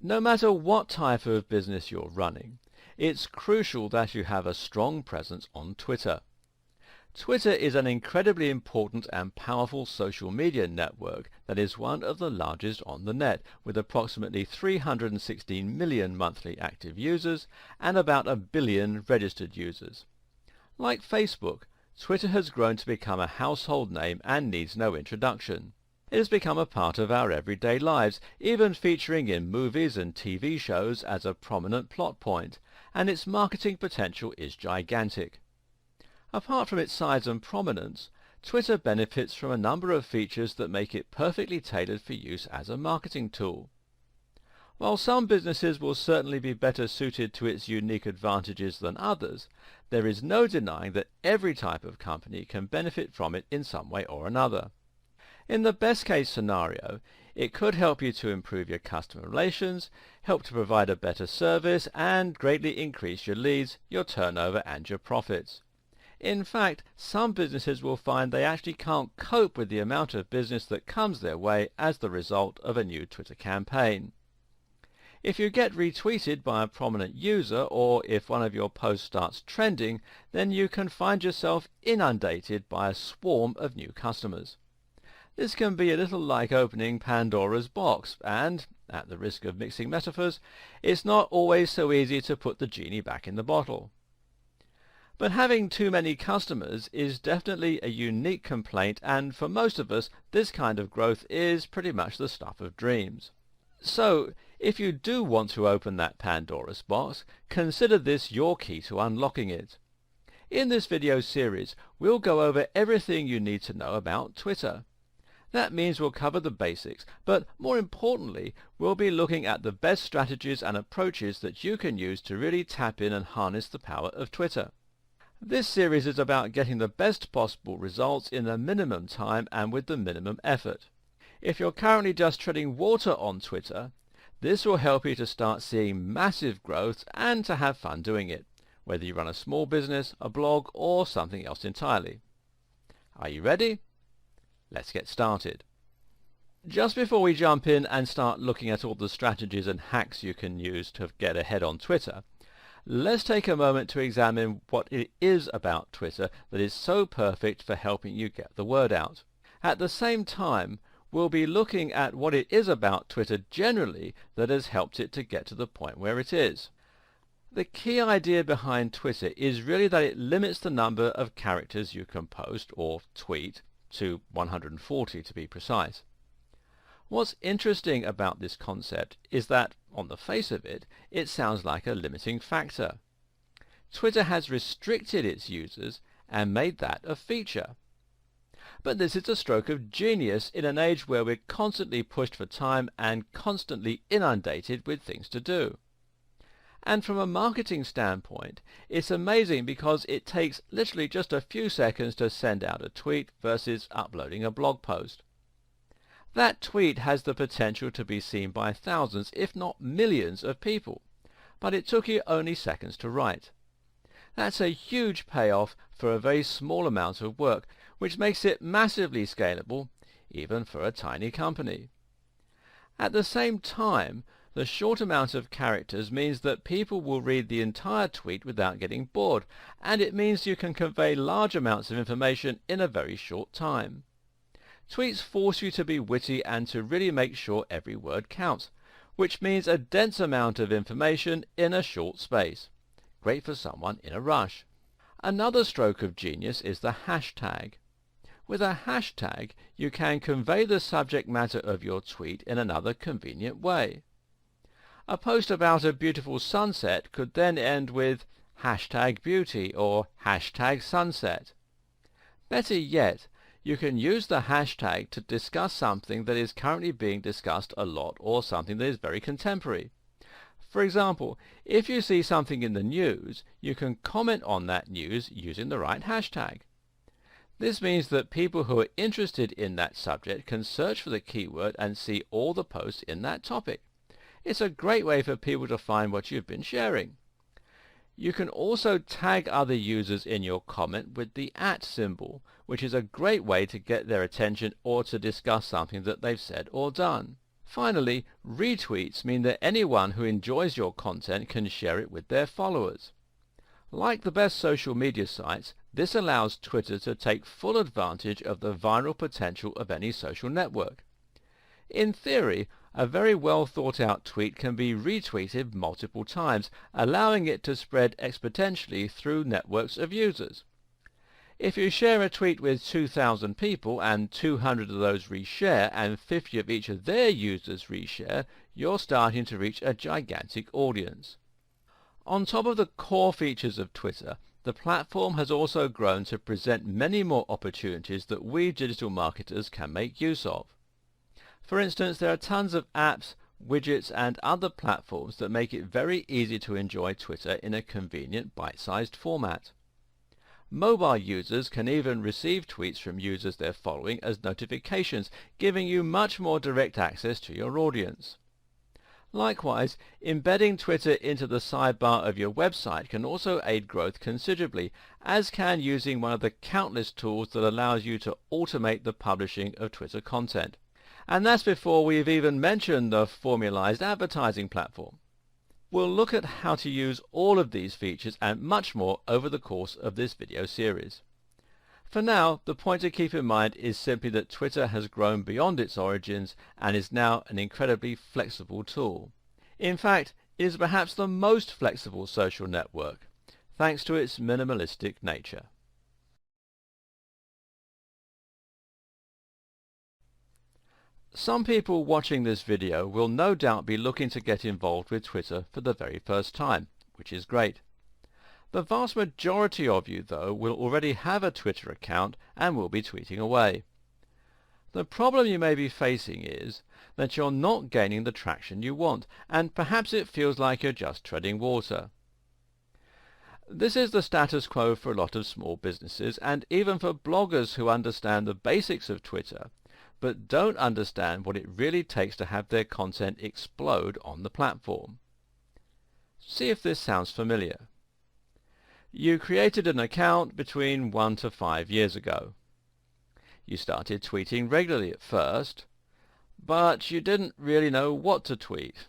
No matter what type of business you're running, it's crucial that you have a strong presence on Twitter. Twitter is an incredibly important and powerful social media network that is one of the largest on the net, with approximately 316 million monthly active users and about a billion registered users. Like Facebook, Twitter has grown to become a household name and needs no introduction. It has become a part of our everyday lives, even featuring in movies and TV shows as a prominent plot point, and its marketing potential is gigantic. Apart from its size and prominence, Twitter benefits from a number of features that make it perfectly tailored for use as a marketing tool. While some businesses will certainly be better suited to its unique advantages than others, there is no denying that every type of company can benefit from it in some way or another. In the best case scenario, it could help you to improve your customer relations, help to provide a better service, and greatly increase your leads, your turnover, and your profits. In fact, some businesses will find they actually can't cope with the amount of business that comes their way as the result of a new Twitter campaign. If you get retweeted by a prominent user, or if one of your posts starts trending, then you can find yourself inundated by a swarm of new customers. This can be a little like opening Pandora's box, and, at the risk of mixing metaphors, it's not always so easy to put the genie back in the bottle. But having too many customers is definitely a unique complaint, and for most of us, this kind of growth is pretty much the stuff of dreams. So, if you do want to open that Pandora's box, consider this your key to unlocking it. In this video series, we'll go over everything you need to know about Twitter. That means we'll cover the basics, but more importantly, we'll be looking at the best strategies and approaches that you can use to really tap in and harness the power of Twitter. This series is about getting the best possible results in the minimum time and with the minimum effort. If you're currently just treading water on Twitter, this will help you to start seeing massive growth and to have fun doing it, whether you run a small business, a blog, or something else entirely. Are you ready? Let's get started. Just before we jump in and start looking at all the strategies and hacks you can use to get ahead on Twitter, let's take a moment to examine what it is about Twitter that is so perfect for helping you get the word out. At the same time, we'll be looking at what it is about Twitter generally that has helped it to get to the point where it is. The key idea behind Twitter is really that it limits the number of characters you can post or tweet to 140 to be precise. What's interesting about this concept is that, on the face of it, it sounds like a limiting factor. Twitter has restricted its users and made that a feature. But this is a stroke of genius in an age where we're constantly pushed for time and constantly inundated with things to do. And from a marketing standpoint, it's amazing because it takes literally just a few seconds to send out a tweet versus uploading a blog post. That tweet has the potential to be seen by thousands, if not millions of people, but it took you only seconds to write. That's a huge payoff for a very small amount of work, which makes it massively scalable, even for a tiny company. At the same time, the short amount of characters means that people will read the entire tweet without getting bored, and it means you can convey large amounts of information in a very short time. Tweets force you to be witty and to really make sure every word counts, which means a dense amount of information in a short space. Great for someone in a rush. Another stroke of genius is the hashtag. With a hashtag, you can convey the subject matter of your tweet in another convenient way. A post about a beautiful sunset could then end with #beauty or #sunset. Better yet, you can use the hashtag to discuss something that is currently being discussed a lot or something that is very contemporary. For example, if you see something in the news, you can comment on that news using the right hashtag. This means that people who are interested in that subject can search for the keyword and see all the posts in that topic. It's a great way for people to find what you've been sharing. You can also tag other users in your comment with the @ symbol, which is a great way to get their attention or to discuss something that they've said or done. Finally, retweets mean that anyone who enjoys your content can share it with their followers. Like the best social media sites, this allows Twitter to take full advantage of the viral potential of any social network. In theory, a very well thought out tweet can be retweeted multiple times, allowing it to spread exponentially through networks of users. If you share a tweet with 2,000 people and 200 of those reshare and 50 of each of their users reshare, you're starting to reach a gigantic audience. On top of the core features of Twitter, the platform has also grown to present many more opportunities that we digital marketers can make use of. For instance, there are tons of apps, widgets and other platforms that make it very easy to enjoy Twitter in a convenient bite-sized format. Mobile users can even receive tweets from users they're following as notifications, giving you much more direct access to your audience. Likewise, embedding Twitter into the sidebar of your website can also aid growth considerably, as can using one of the countless tools that allows you to automate the publishing of Twitter content. And that's before we've even mentioned the formalized advertising platform. We'll look at how to use all of these features and much more over the course of this video series. For now, the point to keep in mind is simply that Twitter has grown beyond its origins and is now an incredibly flexible tool. In fact, it is perhaps the most flexible social network, thanks to its minimalistic nature. Some people watching this video will no doubt be looking to get involved with Twitter for the very first time, which is great. The vast majority of you, though, will already have a Twitter account and will be tweeting away. The problem you may be facing is that you're not gaining the traction you want, and perhaps it feels like you're just treading water. This is the status quo for a lot of small businesses, and even for bloggers who understand the basics of Twitter, but don't understand what it really takes to have their content explode on the platform. See if this sounds familiar. You created an account between 1 to 5 years ago. You started tweeting regularly at first, but you didn't really know what to tweet.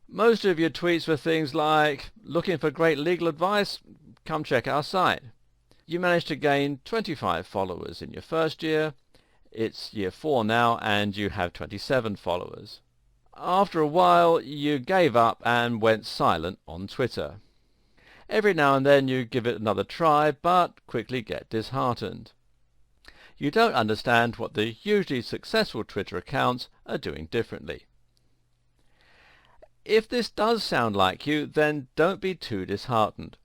Most of your tweets were things like, "Looking for great legal advice? Come check our site." You managed to gain 25 followers in your first year. It's year 4 now and you have 27 followers. After a while you gave up and went silent on Twitter. Every now and then you give it another try, but quickly get disheartened. You don't understand what the hugely successful Twitter accounts are doing differently. If this does sound like you, then don't be too disheartened.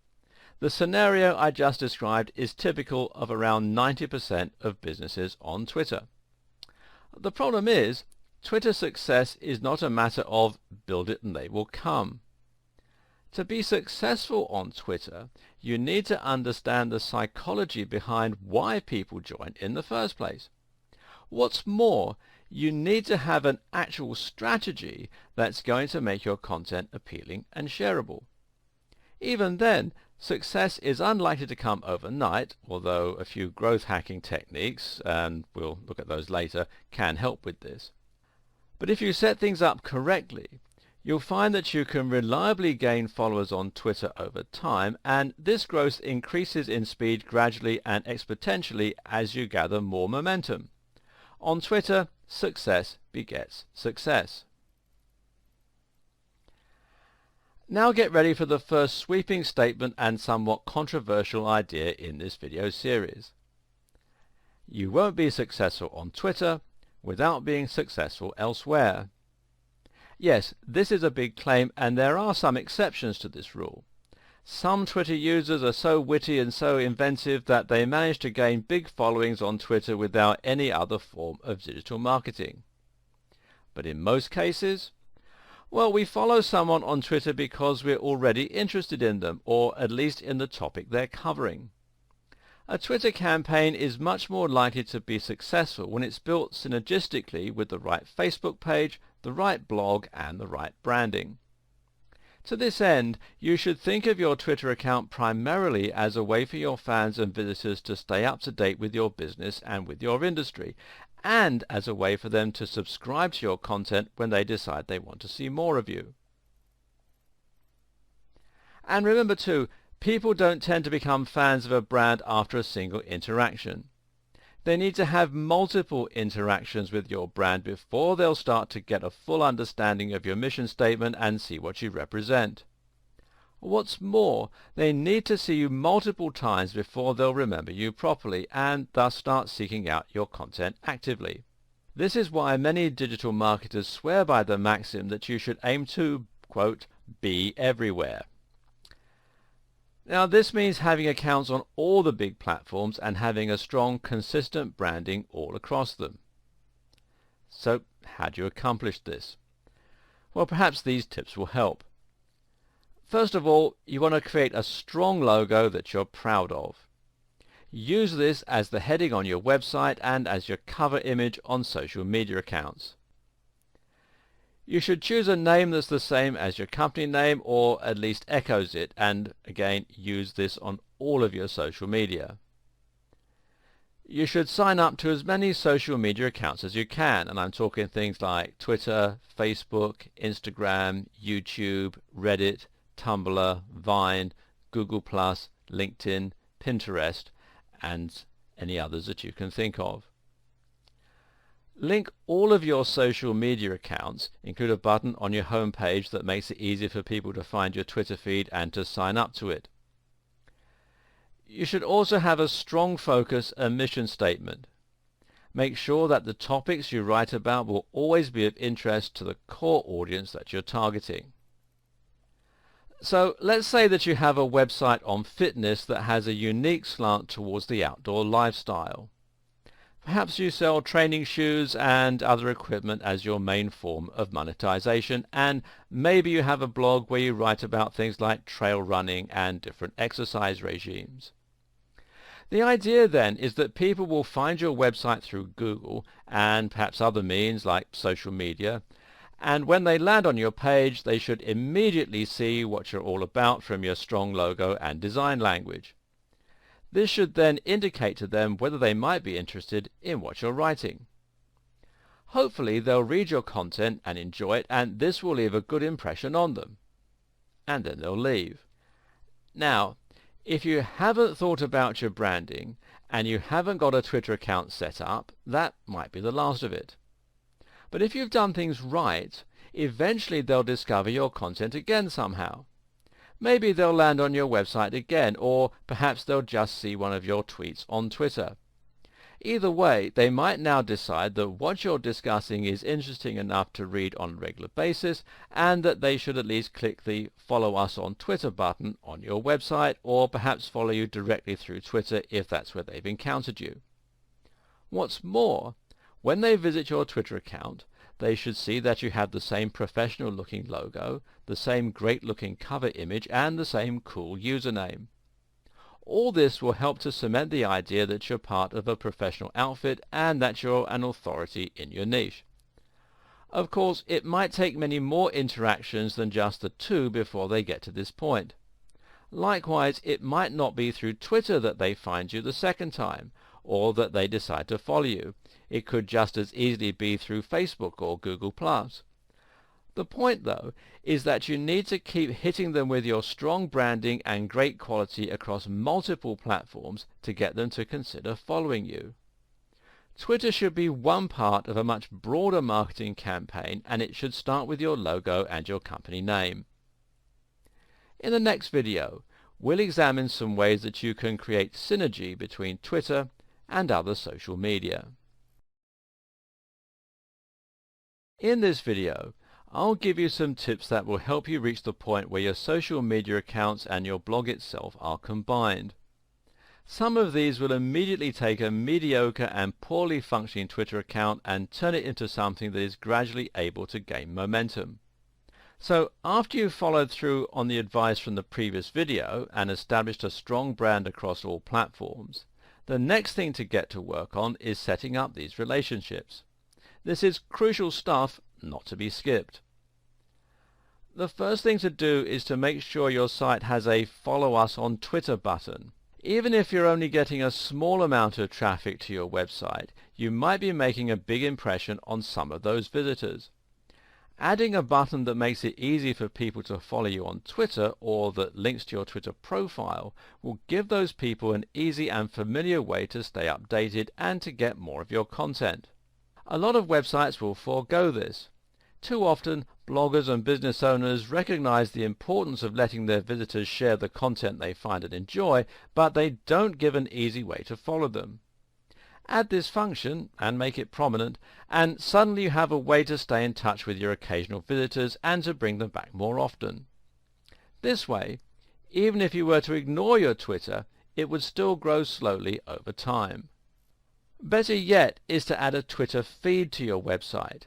The scenario I just described is typical of around 90% of businesses on Twitter. The problem is, Twitter success is not a matter of build it and they will come. To be successful on Twitter, you need to understand the psychology behind why people join in the first place. What's more, you need to have an actual strategy that's going to make your content appealing and shareable. Even then, success is unlikely to come overnight, although a few growth hacking techniques, and we'll look at those later, can help with this. But if you set things up correctly, you'll find that you can reliably gain followers on Twitter over time, and this growth increases in speed gradually and exponentially as you gather more momentum. On Twitter, success begets success. Now get ready for the first sweeping statement and somewhat controversial idea in this video series. You won't be successful on Twitter without being successful elsewhere. Yes, this is a big claim, and there are some exceptions to this rule. Some Twitter users are so witty and so inventive that they manage to gain big followings on Twitter without any other form of digital marketing. But in most cases, well, we follow someone on Twitter because we're already interested in them, or at least in the topic they're covering. A Twitter campaign is much more likely to be successful when it's built synergistically with the right Facebook page, the right blog, and the right branding. To this end, you should think of your Twitter account primarily as a way for your fans and visitors to stay up to date with your business and with your industry, and as a way for them to subscribe to your content when they decide they want to see more of you. And remember too, people don't tend to become fans of a brand after a single interaction. They need to have multiple interactions with your brand before they'll start to get a full understanding of your mission statement and see what you represent. What's more, they need to see you multiple times before they'll remember you properly and thus start seeking out your content actively. This is why many digital marketers swear by the maxim that you should aim to, quote, be everywhere. Now this means having accounts on all the big platforms and having a strong, consistent branding all across them. So how do you accomplish this? Well, perhaps these tips will help. First of all, you want to create a strong logo that you're proud of. Use this as the heading on your website and as your cover image on social media accounts. You should choose a name that's the same as your company name or at least echoes it, and again use this on all of your social media. You should sign up to as many social media accounts as you can, and I'm talking things like Twitter, Facebook, Instagram, YouTube, Reddit, Tumblr, Vine, Google+, LinkedIn, Pinterest, and any others that you can think of. Link all of your social media accounts, include a button on your home page that makes it easy for people to find your Twitter feed and to sign up to it. You should also have a strong focus and mission statement. Make sure that the topics you write about will always be of interest to the core audience that you're targeting. So let's say that you have a website on fitness that has a unique slant towards the outdoor lifestyle. Perhaps you sell training shoes and other equipment as your main form of monetization, and maybe you have a blog where you write about things like trail running and different exercise regimes. The idea then is that people will find your website through Google and perhaps other means like social media, and when they land on your page they should immediately see what you're all about from your strong logo and design language. This should then indicate to them whether they might be interested in what you're writing. Hopefully they'll read your content and enjoy it, and this will leave a good impression on them. And then they'll leave. Now, if you haven't thought about your branding and you haven't got a Twitter account set up, that might be the last of it. But if you've done things right, eventually they'll discover your content again somehow. Maybe they'll land on your website again, or perhaps they'll just see one of your tweets on Twitter. Either way, they might now decide that what you're discussing is interesting enough to read on a regular basis, and that they should at least click the Follow Us on Twitter button on your website, or perhaps follow you directly through Twitter if that's where they've encountered you. What's more, when they visit your Twitter account, they should see that you have the same professional-looking logo, the same great-looking cover image, and the same cool username. All this will help to cement the idea that you're part of a professional outfit and that you're an authority in your niche. Of course, it might take many more interactions than just the two before they get to this point. Likewise, it might not be through Twitter that they find you the second time, or that they decide to follow you. It could just as easily be through Facebook or Google+. The point, though, is that you need to keep hitting them with your strong branding and great quality across multiple platforms to get them to consider following you. Twitter should be one part of a much broader marketing campaign, and it should start with your logo and your company name. In the next video, we'll examine some ways that you can create synergy between Twitter and other social media. In this video, I'll give you some tips that will help you reach the point where your social media accounts and your blog itself are combined. Some of these will immediately take a mediocre and poorly functioning Twitter account and turn it into something that is gradually able to gain momentum. So after you've followed through on the advice from the previous video and established a strong brand across all platforms, the next thing to get to work on is setting up these relationships. This is crucial stuff, not to be skipped. The first thing to do is to make sure your site has a Follow Us on Twitter button. Even if you're only getting a small amount of traffic to your website, you might be making a big impression on some of those visitors. Adding a button that makes it easy for people to follow you on Twitter or that links to your Twitter profile will give those people an easy and familiar way to stay updated and to get more of your content. A lot of websites will forego this. Too often, bloggers and business owners recognize the importance of letting their visitors share the content they find and enjoy, but they don't give an easy way to follow them. Add this function and make it prominent, and suddenly you have a way to stay in touch with your occasional visitors and to bring them back more often. This way, even if you were to ignore your Twitter, it would still grow slowly over time. Better yet is to add a Twitter feed to your website.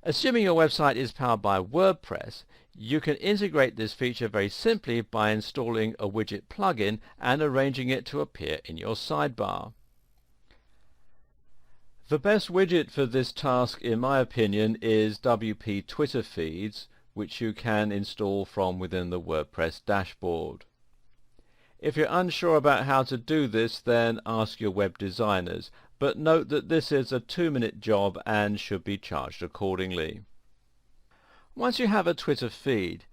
Assuming your website is powered by WordPress, you can integrate this feature very simply by installing a widget plugin and arranging it to appear in your sidebar. The best widget for this task, in my opinion, is WP Twitter Feeds, which you can install from within the WordPress dashboard. If you're unsure about how to do this, then ask your web designers, but note that this is a 2-minute job and should be charged accordingly. Once you have a Twitter feed,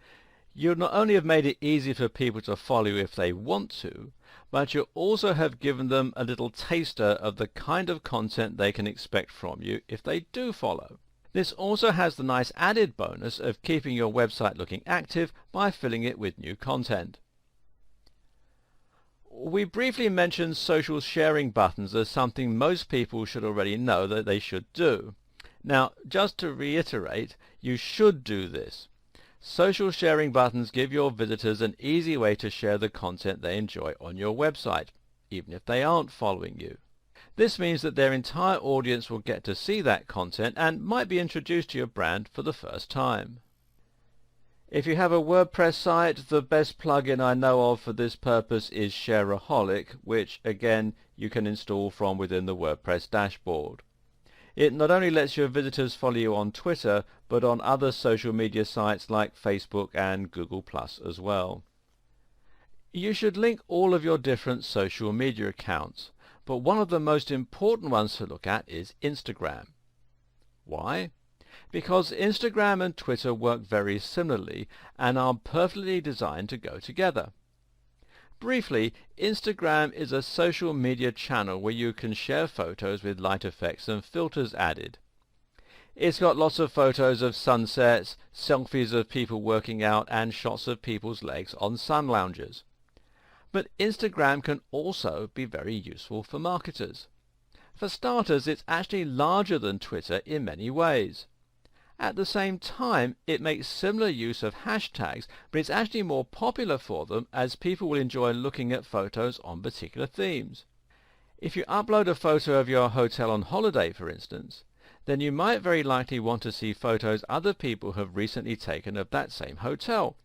you'll not only have made it easy for people to follow you if they want to, but you also have given them a little taster of the kind of content they can expect from you if they do follow. This also has the nice added bonus of keeping your website looking active by filling it with new content. We briefly mentioned social sharing buttons as something most people should already know that they should do. Now, just to reiterate, you should do this. Social sharing buttons give your visitors an easy way to share the content they enjoy on your website, even if they aren't following you. This means that their entire audience will get to see that content and might be introduced to your brand for the first time. If you have a WordPress site, the best plugin I know of for this purpose is Shareaholic, which again you can install from within the WordPress dashboard. It not only lets your visitors follow you on Twitter, but on other social media sites like Facebook and Google+ as well. You should link all of your different social media accounts, but one of the most important ones to look at is Instagram. Why? Because Instagram and Twitter work very similarly and are perfectly designed to go together. Briefly, Instagram is a social media channel where you can share photos with light effects and filters added. It's got lots of photos of sunsets, selfies of people working out, and shots of people's legs on sun loungers. But Instagram can also be very useful for marketers. For starters, it's actually larger than Twitter in many ways. At the same time, it makes similar use of hashtags, but it's actually more popular for them as people will enjoy looking at photos on particular themes. If you upload a photo of your hotel on holiday, for instance, then you might very likely want to see photos other people have recently taken of that same hotel,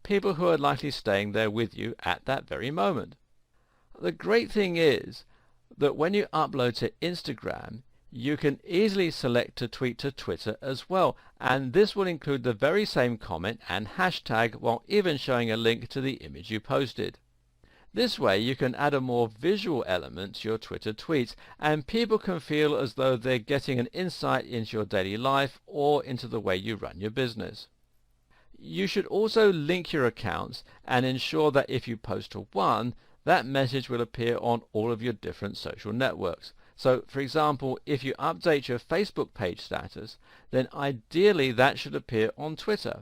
people who are likely staying there with you at that very moment. The great thing is that when you upload to Instagram, you can easily select to tweet to Twitter as well, and this will include the very same comment and hashtag while even showing a link to the image you posted. This way you can add a more visual element to your Twitter tweets, and people can feel as though they're getting an insight into your daily life or into the way you run your business. You should also link your accounts and ensure that if you post to one, that message will appear on all of your different social networks. So, for example, if you update your Facebook page status, then ideally that should appear on Twitter.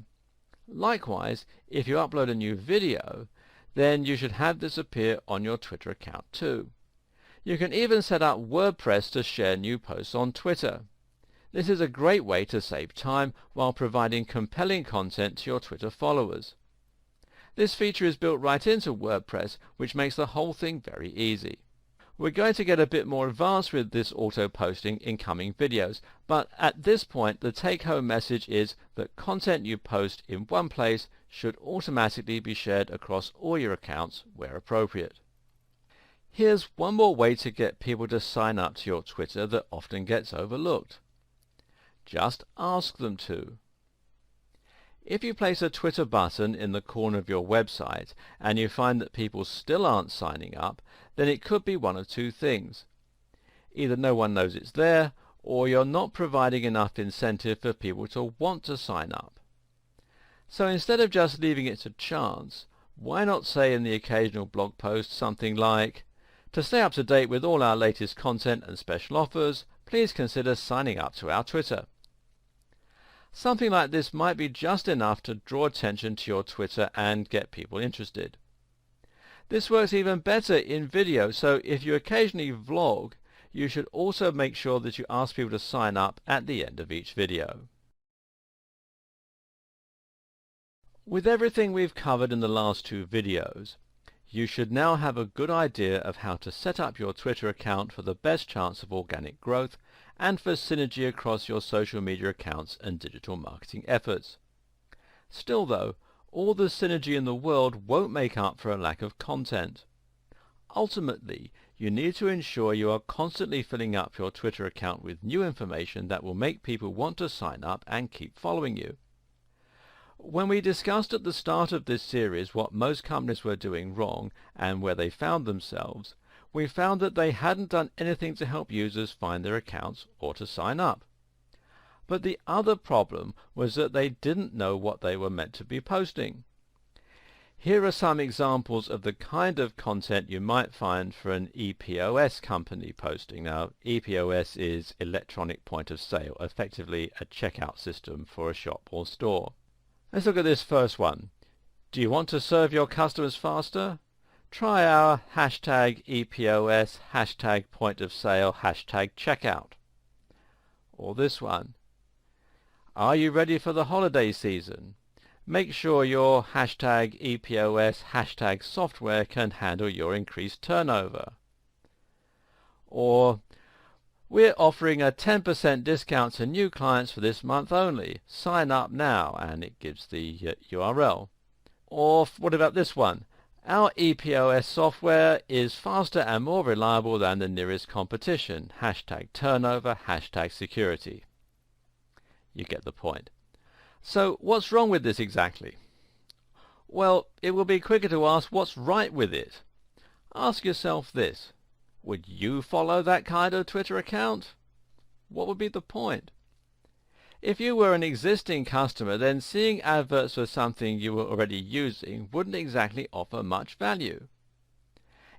Likewise, if you upload a new video, then you should have this appear on your Twitter account too. You can even set up WordPress to share new posts on Twitter. This is a great way to save time while providing compelling content to your Twitter followers. This feature is built right into WordPress, which makes the whole thing very easy. We're going to get a bit more advanced with this auto-posting in coming videos, but at this point the take-home message is that content you post in one place should automatically be shared across all your accounts where appropriate. Here's one more way to get people to sign up to your Twitter that often gets overlooked. Just ask them to. If you place a Twitter button in the corner of your website and you find that people still aren't signing up, then it could be one of two things. Either no one knows it's there, or you're not providing enough incentive for people to want to sign up. So instead of just leaving it to chance, why not say in the occasional blog post something like, "To stay up to date with all our latest content and special offers, please consider signing up to our Twitter." Something like this might be just enough to draw attention to your Twitter and get people interested. This works even better in video, so if you occasionally vlog, you should also make sure that you ask people to sign up at the end of each video. With everything we've covered in the last two videos, you should now have a good idea of how to set up your Twitter account for the best chance of organic growth and for synergy across your social media accounts and digital marketing efforts. Still though, all the synergy in the world won't make up for a lack of content. Ultimately, you need to ensure you are constantly filling up your Twitter account with new information that will make people want to sign up and keep following you. When we discussed at the start of this series what most companies were doing wrong and where they found themselves, we found that they hadn't done anything to help users find their accounts or to sign up. But the other problem was that they didn't know what they were meant to be posting. Here are some examples of the kind of content you might find for an EPOS company posting. Now, EPOS is electronic point of sale, effectively a checkout system for a shop or store. Let's look at this first one. Do you want to serve your customers faster? Try our hashtag EPOS, hashtag point of sale, hashtag checkout. Or this one. Are you ready for the holiday season? Make sure your hashtag EPOS, hashtag software can handle your increased turnover. Or, we're offering a 10% discount to new clients for this month only. Sign up now, and it gives the URL. Or what about this one? Our EPOS software is faster and more reliable than the nearest competition. Hashtag turnover, hashtag security. You get the point. So what's wrong with this exactly? Well, it will be quicker to ask what's right with it. Ask yourself this. Would you follow that kind of Twitter account? What would be the point? If you were an existing customer, then seeing adverts for something you were already using wouldn't exactly offer much value.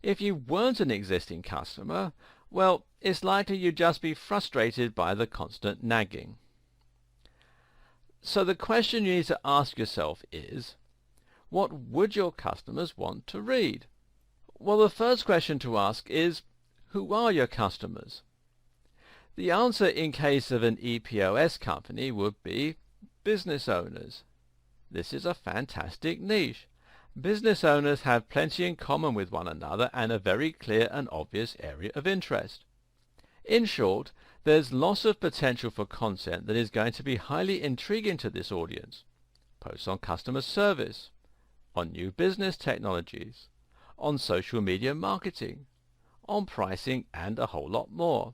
If you weren't an existing customer, well, it's likely you'd just be frustrated by the constant nagging. So the question you need to ask yourself is, what would your customers want to read? Well, the first question to ask is, who are your customers? The answer in case of an EPOS company would be business owners. This is a fantastic niche. Business owners have plenty in common with one another and a very clear and obvious area of interest. In short, there's lots of potential for content that is going to be highly intriguing to this audience. Posts on customer service, on new business technologies, on social media marketing, on pricing, and a whole lot more.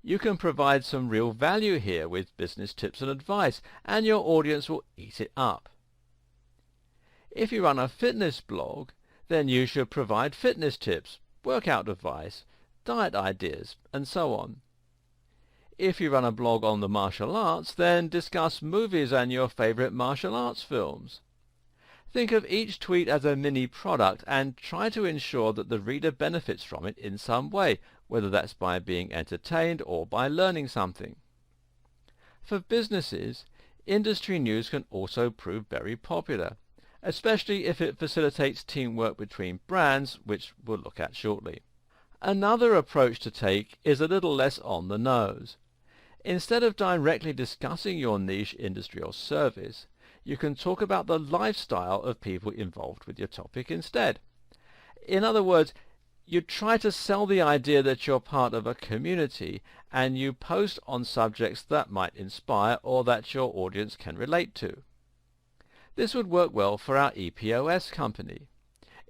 You can provide some real value here with business tips and advice, and your audience will eat it up. If you run a fitness blog, then you should provide fitness tips, workout advice, diet ideas, and so on. If you run a blog on the martial arts, then discuss movies and your favorite martial arts films. Think of each tweet as a mini product and try to ensure that the reader benefits from it in some way, whether that's by being entertained or by learning something. For businesses, industry news can also prove very popular, especially if it facilitates teamwork between brands, which we'll look at shortly. Another approach to take is a little less on the nose. Instead of directly discussing your niche industry or service, you can talk about the lifestyle of people involved with your topic instead. In other words, you try to sell the idea that you're part of a community and you post on subjects that might inspire or that your audience can relate to. This would work well for our EPOS company.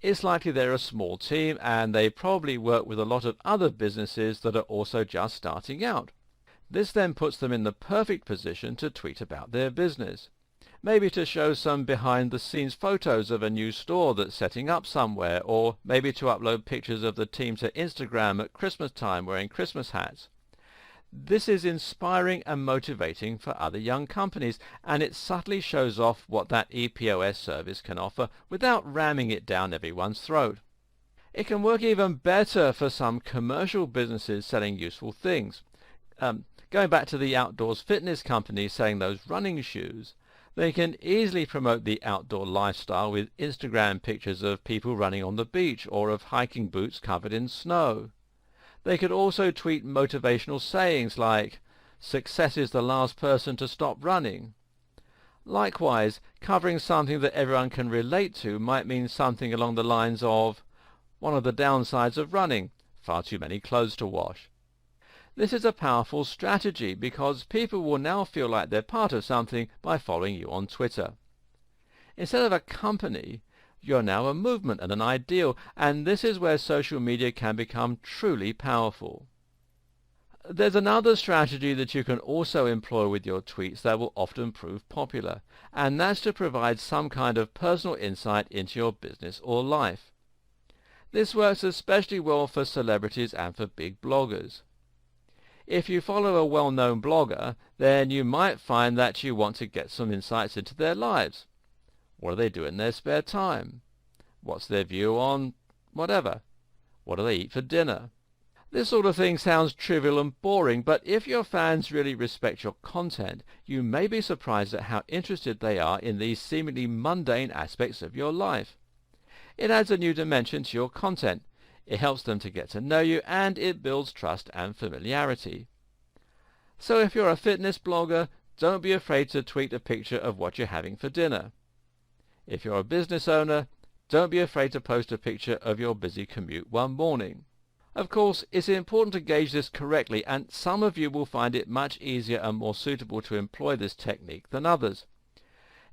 It's likely they're a small team and they probably work with a lot of other businesses that are also just starting out. This then puts them in the perfect position to tweet about their business. maybe to show some behind-the-scenes photos of a new store that's setting up somewhere, or maybe to upload pictures of the team to Instagram at Christmas time wearing Christmas hats. This is inspiring and motivating for other young companies, and it subtly shows off what that EPOS service can offer without ramming it down everyone's throat. It can work even better for some commercial businesses selling useful things. Going back to the outdoors fitness companies selling those running shoes, they can easily promote the outdoor lifestyle with Instagram pictures of people running on the beach or of hiking boots covered in snow. They could also tweet motivational sayings like, "Success is the last person to stop running." Likewise, covering something that everyone can relate to might mean something along the lines of, "One of the downsides of running, far too many clothes to wash." This is a powerful strategy because people will now feel like they're part of something by following you on Twitter. Instead of a company, you're now a movement and an ideal, and this is where social media can become truly powerful. There's another strategy that you can also employ with your tweets that will often prove popular, and that's to provide some kind of personal insight into your business or life. This works especially well for celebrities and for big bloggers. If you follow a well-known blogger, then you might find that you want to get some insights into their lives. What do they do in their spare time? What's their view on whatever? What do they eat for dinner? This sort of thing sounds trivial and boring, but if your fans really respect your content, you may be surprised at how interested they are in these seemingly mundane aspects of your life. It adds a new dimension to your content. It helps them to get to know you, and it builds trust and familiarity. So if you're a fitness blogger, don't be afraid to tweet a picture of what you're having for dinner. If you're a business owner, don't be afraid to post a picture of your busy commute one morning. Of course, it's important to gauge this correctly, and some of you will find it much easier and more suitable to employ this technique than others.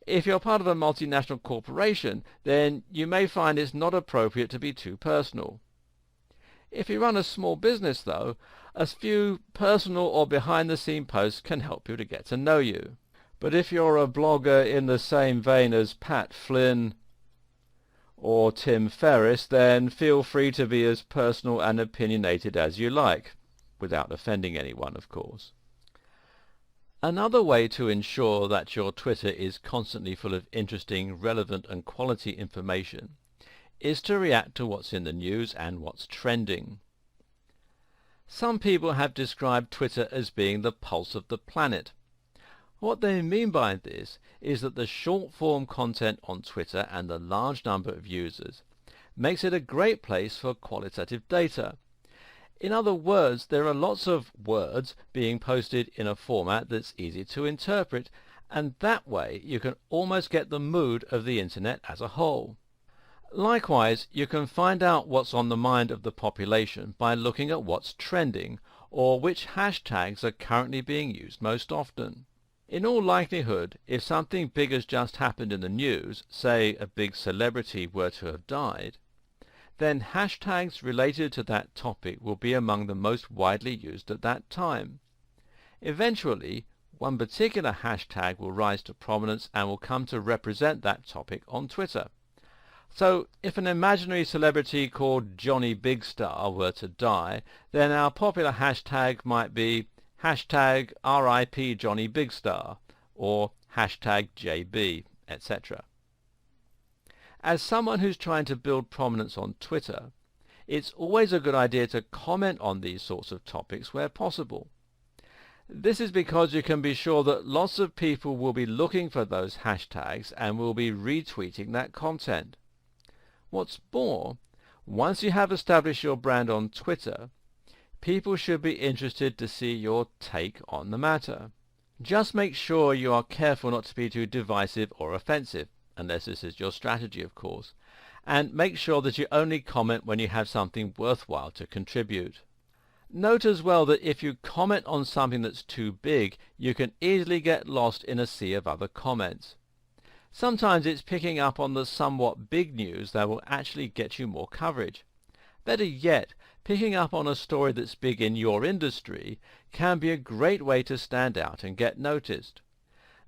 If you're part of a multinational corporation, then you may find it's not appropriate to be too personal. If you run a small business, though, a few personal or behind-the-scene posts can help you to get to know you. But if you're a blogger in the same vein as Pat Flynn or Tim Ferriss, then feel free to be as personal and opinionated as you like, without offending anyone, of course. Another way to ensure that your Twitter is constantly full of interesting, relevant and quality information is to react to what's in the news and what's trending. Some people have described Twitter as being the pulse of the planet. What they mean by this is that the short-form content on Twitter and the large number of users makes it a great place for qualitative data. In other words, there are lots of words being posted in a format that's easy to interpret, and that way you can almost get the mood of the internet as a whole. Likewise, you can find out what's on the mind of the population by looking at what's trending, or which hashtags are currently being used most often. In all likelihood, if something big has just happened in the news, say a big celebrity were to have died, then hashtags related to that topic will be among the most widely used at that time. Eventually, one particular hashtag will rise to prominence and will come to represent that topic on Twitter. So, if an imaginary celebrity called Johnny Big Star were to die, then our popular hashtag might be hashtag RIP Johnny Big Star, or hashtag JB, etc. As someone who's trying to build prominence on Twitter, it's always a good idea to comment on these sorts of topics where possible. This is because you can be sure that lots of people will be looking for those hashtags and will be retweeting that content. What's more, once you have established your brand on Twitter, people should be interested to see your take on the matter. Just make sure you are careful not to be too divisive or offensive, unless this is your strategy, of course, and make sure that you only comment when you have something worthwhile to contribute. Note as well that if you comment on something that's too big, you can easily get lost in a sea of other comments. Sometimes it's picking up on the somewhat big news that will actually get you more coverage. Better yet, picking up on a story that's big in your industry can be a great way to stand out and get noticed.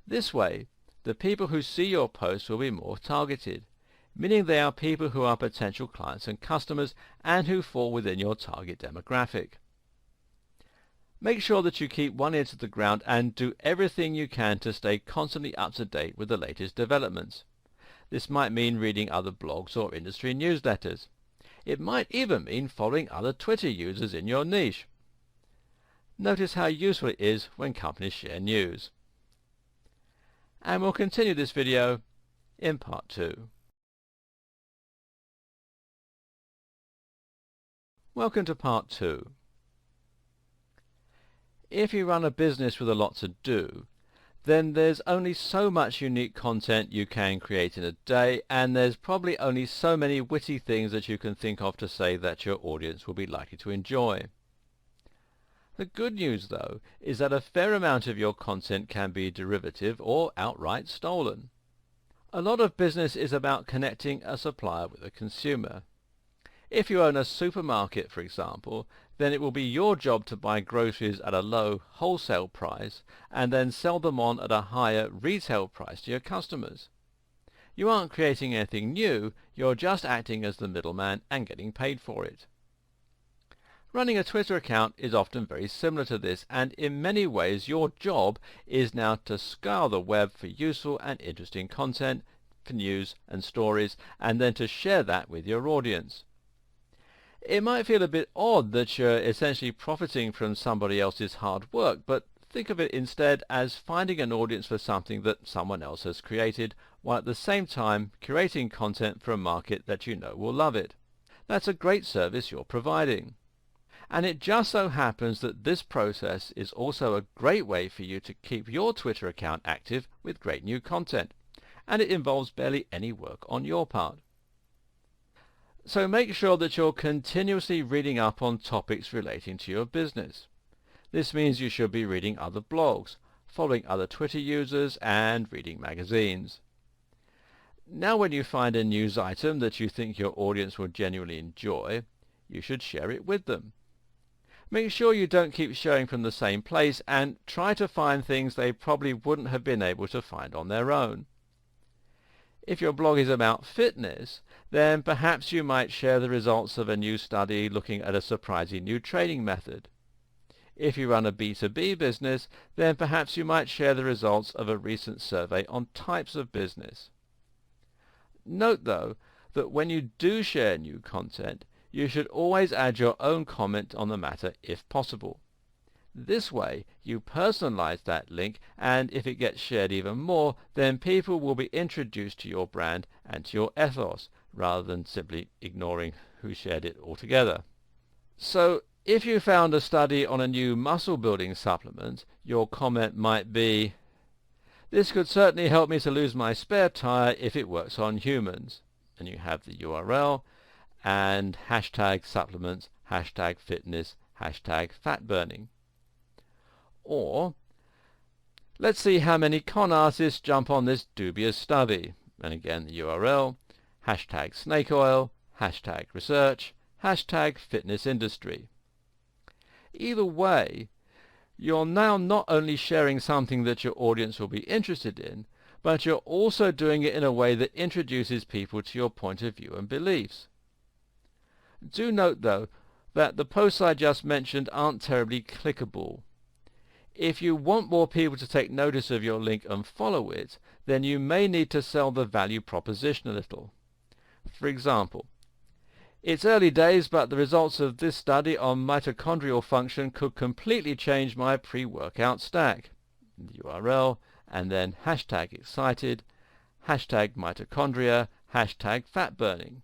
This way, the people who see your posts will be more targeted, meaning they are people who are potential clients and customers and who fall within your target demographic. Make sure that you keep one ear to the ground and do everything you can to stay constantly up to date with the latest developments. This might mean reading other blogs or industry newsletters. It might even mean following other Twitter users in your niche. Notice how useful it is when companies share news. And we'll continue this video in part 2. Welcome to part 2. If you run a business with a lot to do, then there's only so much unique content you can create in a day, and there's probably only so many witty things that you can think of to say that your audience will be likely to enjoy. The good news, though, is that a fair amount of your content can be derivative or outright stolen. A lot of business is about connecting a supplier with a consumer. If you own a supermarket, for example, then it will be your job to buy groceries at a low wholesale price and then sell them on at a higher retail price to your customers. You aren't creating anything new, you're just acting as the middleman and getting paid for it. Running a Twitter account is often very similar to this, and in many ways your job is now to scour the web for useful and interesting content, for news and stories, and then to share that with your audience. It might feel a bit odd that you're essentially profiting from somebody else's hard work, but think of it instead as finding an audience for something that someone else has created, while at the same time curating content for a market that you know will love it. That's a great service you're providing. And it just so happens that this process is also a great way for you to keep your Twitter account active with great new content, and it involves barely any work on your part. So make sure that you're continuously reading up on topics relating to your business. This means you should be reading other blogs, following other Twitter users, and reading magazines. Now when you find a news item that you think your audience will genuinely enjoy, you should share it with them. Make sure you don't keep sharing from the same place, and try to find things they probably wouldn't have been able to find on their own. If your blog is about fitness, then perhaps you might share the results of a new study looking at a surprising new training method. If you run a B2B business, then perhaps you might share the results of a recent survey on types of business. Note, though, that when you do share new content, you should always add your own comment on the matter if possible. This way, you personalize that link, and if it gets shared even more, then people will be introduced to your brand and to your ethos, rather than simply ignoring who shared it altogether. So, if you found a study on a new muscle-building supplement, your comment might be, "This could certainly help me to lose my spare tire if it works on humans." And you have the URL, and hashtag supplements, hashtag fitness, hashtag fat burning. Or, let's see how many con artists jump on this dubious study. And again the URL, hashtag snake oil, hashtag research, hashtag fitness industry. Either way, you're now not only sharing something that your audience will be interested in, but you're also doing it in a way that introduces people to your point of view and beliefs. Do note, though, that the posts I just mentioned aren't terribly clickable. If you want more people to take notice of your link and follow it, then you may need to sell the value proposition a little. For example, "It's early days, but the results of this study on mitochondrial function could completely change my pre-workout stack." The URL, and then hashtag excited, hashtag mitochondria, hashtag fat burning.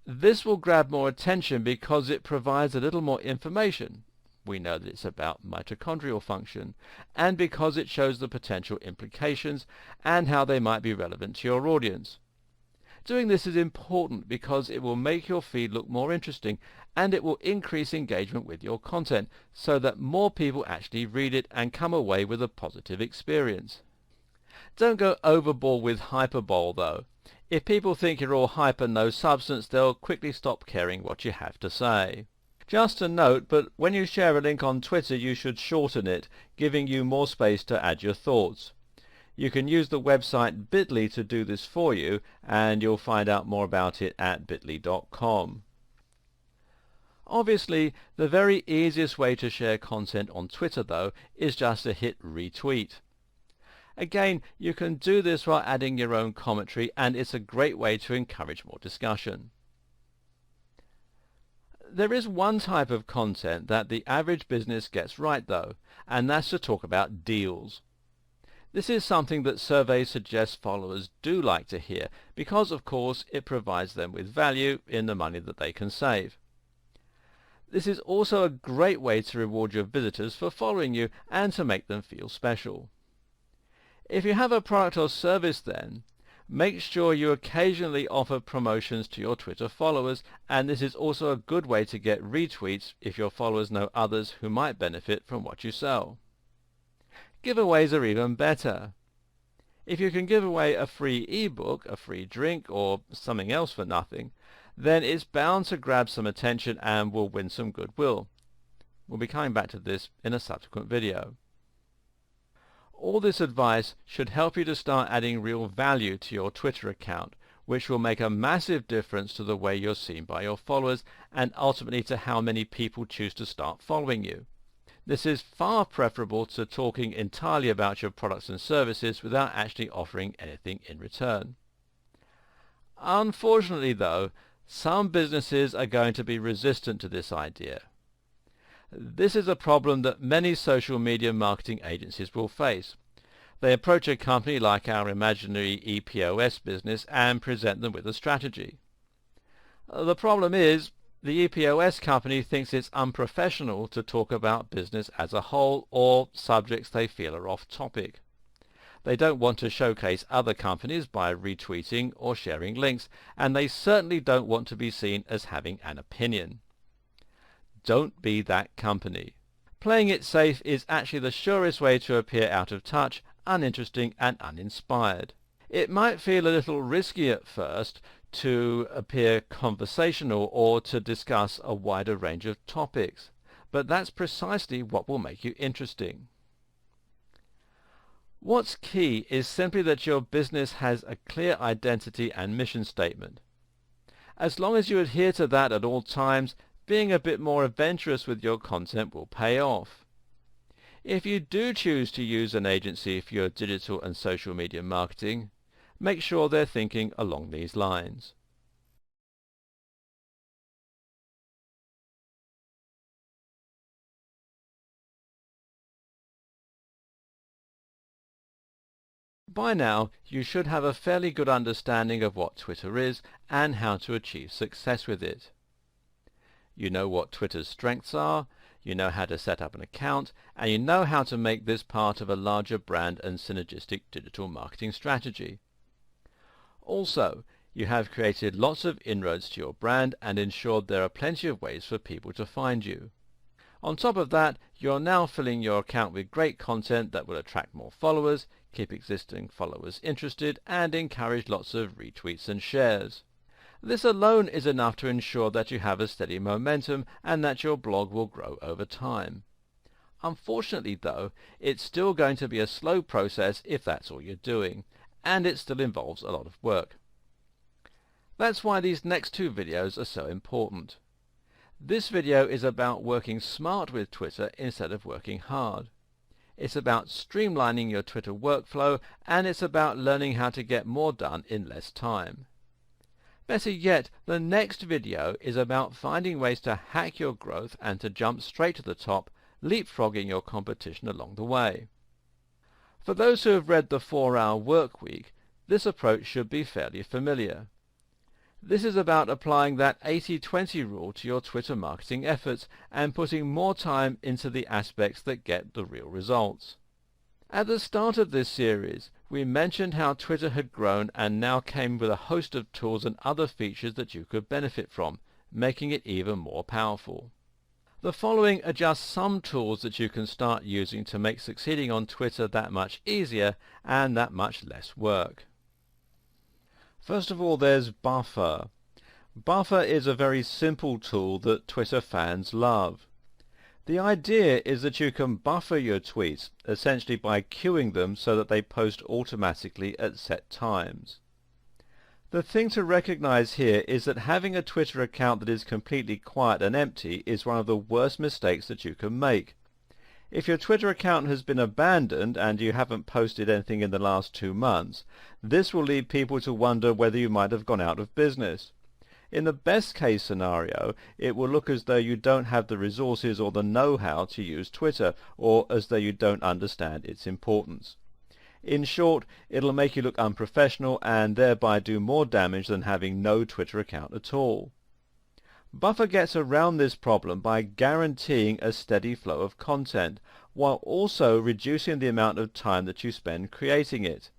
This will grab more attention because it provides a little more information. We know that it's about mitochondrial function, and because it shows the potential implications and how they might be relevant to your audience. Doing this is important because it will make your feed look more interesting, and it will increase engagement with your content so that more people actually read it and come away with a positive experience. Don't go overboard with hyperbole, though. If people think you're all hype and no substance, they'll quickly stop caring what you have to say. Just a note, but when you share a link on Twitter, you should shorten it, giving you more space to add your thoughts. You can use the website bit.ly to do this for you, and you'll find out more about it at bit.ly.com. Obviously, the very easiest way to share content on Twitter, though, is just to hit retweet. Again, you can do this while adding your own commentary, and it's a great way to encourage more discussion. There is one type of content that the average business gets right, though, and that's to talk about deals. This is something that surveys suggest followers do like to hear because, of course, it provides them with value in the money that they can save. This is also a great way to reward your visitors for following you and to make them feel special. If you have a product or service, then make sure you occasionally offer promotions to your Twitter followers, and this is also a good way to get retweets if your followers know others who might benefit from what you sell. Giveaways are even better. If you can give away a free ebook, a free drink, or something else for nothing, then it's bound to grab some attention and will win some goodwill. We'll be coming back to this in a subsequent video. All this advice should help you to start adding real value to your Twitter account, which will make a massive difference to the way you're seen by your followers and ultimately to how many people choose to start following you. This is far preferable to talking entirely about your products and services without actually offering anything in return. Unfortunately, though, some businesses are going to be resistant to this idea. This is a problem that many social media marketing agencies will face. They approach a company like our imaginary EPOS business and present them with a strategy. The problem is, the EPOS company thinks it's unprofessional to talk about business as a whole or subjects they feel are off topic. They don't want to showcase other companies by retweeting or sharing links, and they certainly don't want to be seen as having an opinion. Don't be that company. Playing it safe is actually the surest way to appear out of touch, uninteresting and uninspired. It might feel a little risky at first to appear conversational or to discuss a wider range of topics, but that's precisely what will make you interesting. What's key is simply that your business has a clear identity and mission statement. As long as you adhere to that at all times, being a bit more adventurous with your content will pay off. If you do choose to use an agency for your digital and social media marketing, make sure they're thinking along these lines. By now, you should have a fairly good understanding of what Twitter is and how to achieve success with it. You know what Twitter's strengths are, you know how to set up an account, and you know how to make this part of a larger brand and synergistic digital marketing strategy. Also, you have created lots of inroads to your brand and ensured there are plenty of ways for people to find you. On top of that, you're now filling your account with great content that will attract more followers, keep existing followers interested, and encourage lots of retweets and shares. This alone is enough to ensure that you have a steady momentum and that your blog will grow over time. Unfortunately, though, it's still going to be a slow process if that's all you're doing, and it still involves a lot of work. That's why these next two videos are so important. This video is about working smart with Twitter instead of working hard. It's about streamlining your Twitter workflow, and it's about learning how to get more done in less time. Better yet, the next video is about finding ways to hack your growth and to jump straight to the top, leapfrogging your competition along the way. For those who have read the 4-Hour Workweek, this approach should be fairly familiar. This is about applying that 80-20 rule to your Twitter marketing efforts and putting more time into the aspects that get the real results. At the start of this series, we mentioned how Twitter had grown and now came with a host of tools and other features that you could benefit from, making it even more powerful. The following are just some tools that you can start using to make succeeding on Twitter that much easier and that much less work. First of all, there's Buffer. Buffer is a very simple tool that Twitter fans love. The idea is that you can buffer your tweets, essentially by queuing them so that they post automatically at set times. The thing to recognize here is that having a Twitter account that is completely quiet and empty is one of the worst mistakes that you can make. If your Twitter account has been abandoned and you haven't posted anything in the last 2 months, this will lead people to wonder whether you might have gone out of business. In the best case scenario, it will look as though you don't have the resources or the know-how to use Twitter, or as though you don't understand its importance. In short, it'll make you look unprofessional and thereby do more damage than having no Twitter account at all. Buffer gets around this problem by guaranteeing a steady flow of content, while also reducing the amount of time that you spend creating it.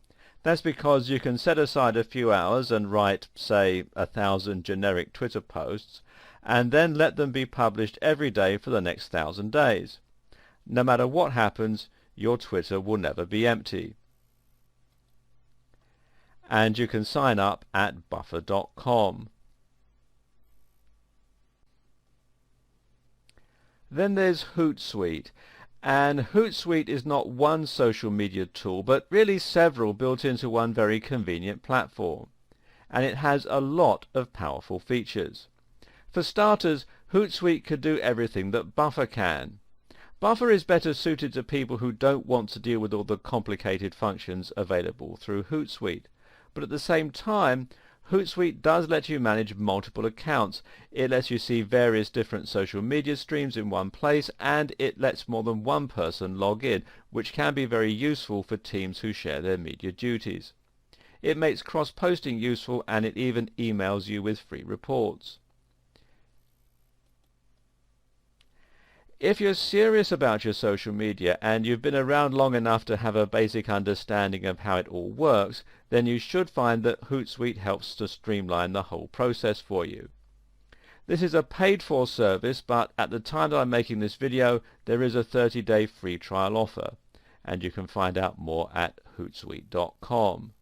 That's because you can set aside a few hours and write, say, 1,000 generic Twitter posts, and then let them be published every day for the next 1,000 days. No matter what happens, your Twitter will never be empty. And you can sign up at buffer.com. Then there's Hootsuite. And Hootsuite is not one social media tool, but really several built into one very convenient platform. And it has a lot of powerful features. For starters, Hootsuite could do everything that Buffer can. Buffer is better suited to people who don't want to deal with all the complicated functions available through Hootsuite. But at the same time, Hootsuite does let you manage multiple accounts. It lets you see various different social media streams in one place, and it lets more than one person log in, which can be very useful for teams who share their media duties. It makes cross-posting useful, and it even emails you with free reports. If you're serious about your social media and you've been around long enough to have a basic understanding of how it all works, then you should find that Hootsuite helps to streamline the whole process for you. This is a paid-for service, but at the time that I'm making this video, there is a 30-day free trial offer, and you can find out more at hootsuite.com.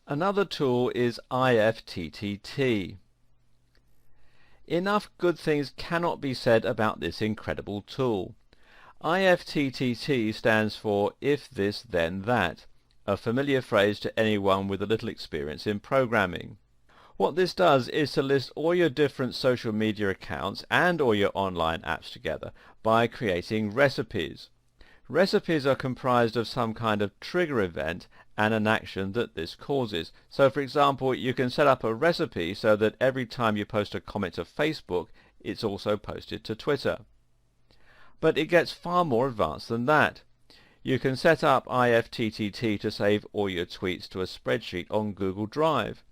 Another tool is IFTTT. Enough good things cannot be said about this incredible tool. IFTTT stands for If This Then That, a familiar phrase to anyone with a little experience in programming. What this does is to list all your different social media accounts and all your online apps together by creating recipes. Recipes are comprised of some kind of trigger event and an action that this causes. So for example, you can set up a recipe so that every time you post a comment to Facebook, it's also posted to Twitter. But it gets far more advanced than that. You can set up IFTTT to save all your tweets to a spreadsheet on Google Drive.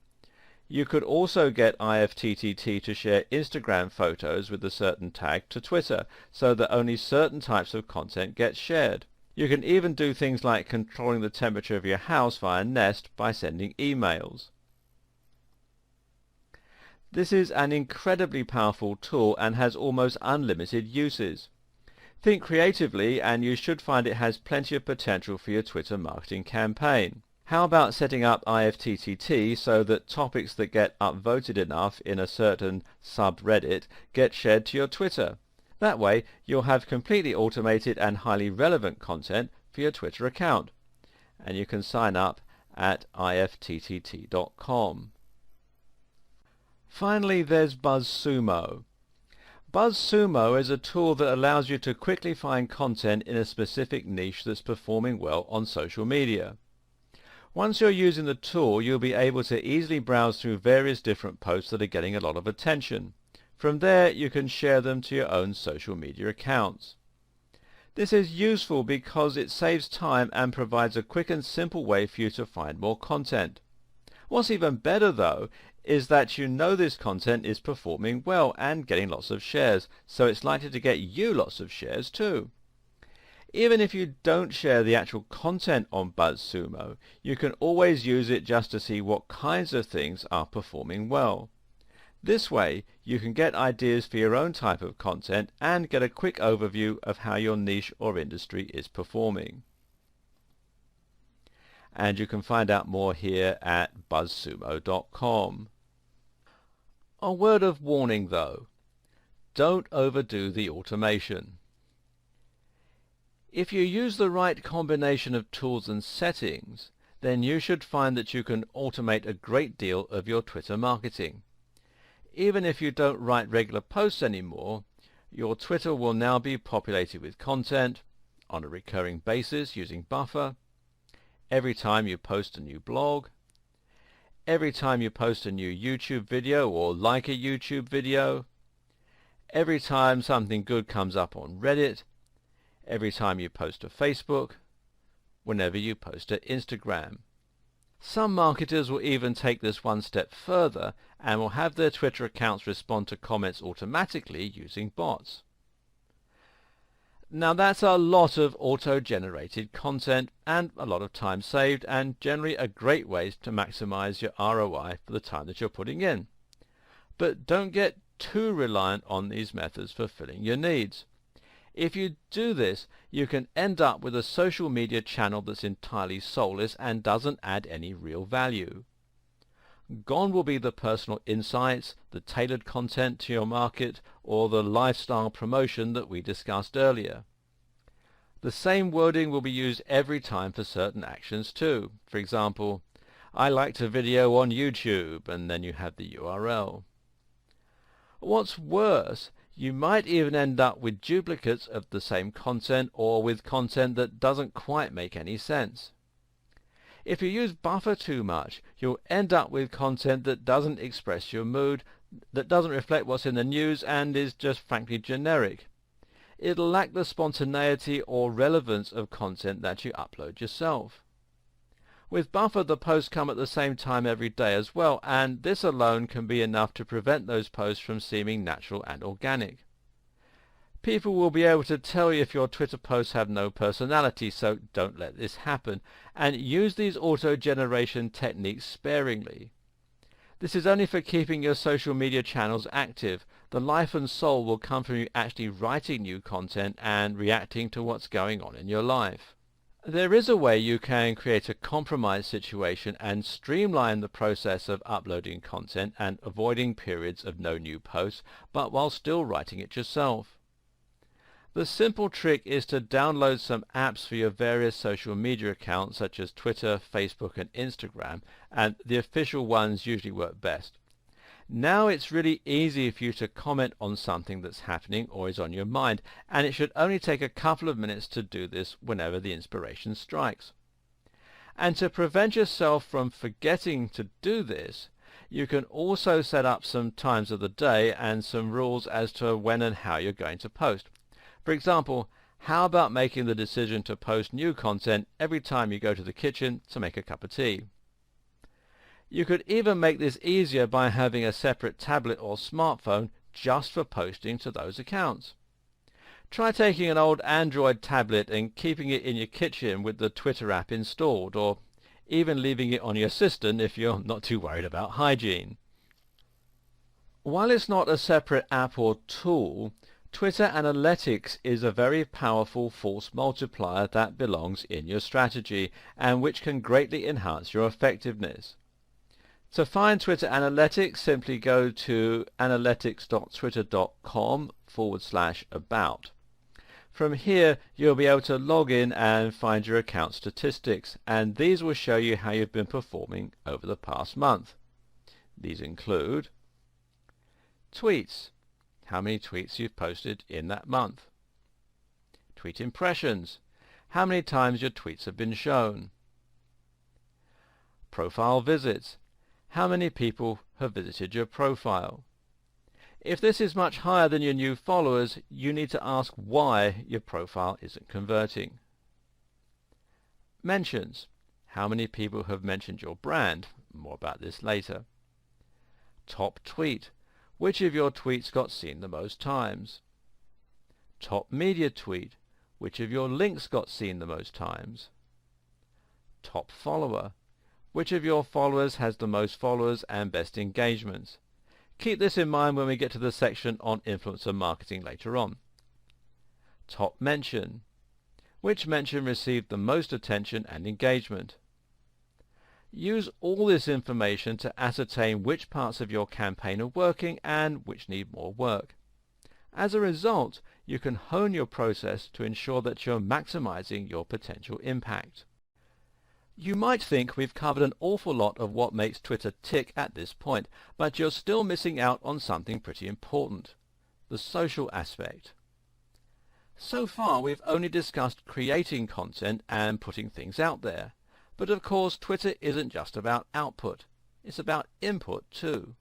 You could also get IFTTT to share Instagram photos with a certain tag to Twitter, so that only certain types of content get shared. You can even do things like controlling the temperature of your house via Nest by sending emails. This is an incredibly powerful tool and has almost unlimited uses. Think creatively and you should find it has plenty of potential for your Twitter marketing campaign. How about setting up IFTTT so that topics that get upvoted enough in a certain subreddit get shared to your Twitter? That way you'll have completely automated and highly relevant content for your Twitter account. And you can sign up at ifttt.com. Finally, there's BuzzSumo. BuzzSumo is a tool that allows you to quickly find content in a specific niche that's performing well on social media. Once you're using the tool, you'll be able to easily browse through various different posts that are getting a lot of attention. From there, you can share them to your own social media accounts. This is useful because it saves time and provides a quick and simple way for you to find more content. What's even better, though, is that you know this content is performing well and getting lots of shares, so it's likely to get you lots of shares too. Even if you don't share the actual content on BuzzSumo, you can always use it just to see what kinds of things are performing well. This way, you can get ideas for your own type of content and get a quick overview of how your niche or industry is performing. And you can find out more here at buzzsumo.com. A word of warning though. don't overdo the automation. If you use the right combination of tools and settings, then you should find that you can automate a great deal of your Twitter marketing. Even if you don't write regular posts anymore, your Twitter will now be populated with content on a recurring basis using Buffer, every time you post a new blog, every time you post a new YouTube video or like a YouTube video, every time something good comes up on Reddit, every time you post to Facebook, whenever you post to Instagram. Some marketers will even take this one step further and will have their Twitter accounts respond to comments automatically using bots. Now that's a lot of auto-generated content and a lot of time saved, and generally a great way to maximize your ROI for the time that you're putting in. But don't get too reliant on these methods for filling your needs. If you do this, you can end up with a social media channel that's entirely soulless and doesn't add any real value. Gone will be the personal insights, the tailored content to your market, or the lifestyle promotion that we discussed earlier. The same wording will be used every time for certain actions too. For example, I liked a video on YouTube, and then you have the URL. What's worse, you might even end up with duplicates of the same content or with content that doesn't quite make any sense. If you use Buffer too much, you'll end up with content that doesn't express your mood, that doesn't reflect what's in the news, and is just frankly generic. It'll lack the spontaneity or relevance of content that you upload yourself. With Buffer, the posts come at the same time every day as well, and this alone can be enough to prevent those posts from seeming natural and organic. People will be able to tell you if your Twitter posts have no personality, so don't let this happen, and use these auto-generation techniques sparingly. This is only for keeping your social media channels active. The life and soul will come from you actually writing new content and reacting to what's going on in your life. There is a way you can create a compromise situation and streamline the process of uploading content and avoiding periods of no new posts, but while still writing it yourself. The simple trick is to download some apps for your various social media accounts such as Twitter, Facebook and Instagram, and the official ones usually work best. Now it's really easy for you to comment on something that's happening or is on your mind, and it should only take a couple of minutes to do this whenever the inspiration strikes. And to prevent yourself from forgetting to do this, you can also set up some times of the day and some rules as to when and how you're going to post. For example, how about making the decision to post new content every time you go to the kitchen to make a cup of tea? You could even make this easier by having a separate tablet or smartphone just for posting to those accounts. Try taking an old Android tablet and keeping it in your kitchen with the Twitter app installed, or even leaving it on your assistant if you're not too worried about hygiene. While it's not a separate app or tool, Twitter Analytics is a very powerful force multiplier that belongs in your strategy and which can greatly enhance your effectiveness. To find Twitter Analytics, simply go to analytics.twitter.com/about. From here, you'll be able to log in and find your account statistics, and these will show you how you've been performing over the past month. These include tweets, how many tweets you've posted in that month. Tweet impressions, how many times your tweets have been shown. Profile visits, how many people have visited your profile. If this is much higher than your new followers, you need to ask why your profile isn't converting. Mentions, how many people have mentioned your brand. More about this later. Top tweet, which of your tweets got seen the most times? Top media tweet, which of your links got seen the most times? Top follower, which of your followers has the most followers and best engagements? Keep this in mind when we get to the section on influencer marketing later on. Top mention, which mention received the most attention and engagement? Use all this information to ascertain which parts of your campaign are working and which need more work. As a result, you can hone your process to ensure that you're maximizing your potential impact. You might think we've covered an awful lot of what makes Twitter tick at this point, but you're still missing out on something pretty important: the social aspect. So far we've only discussed creating content and putting things out there, but of course Twitter isn't just about output, it's about input too.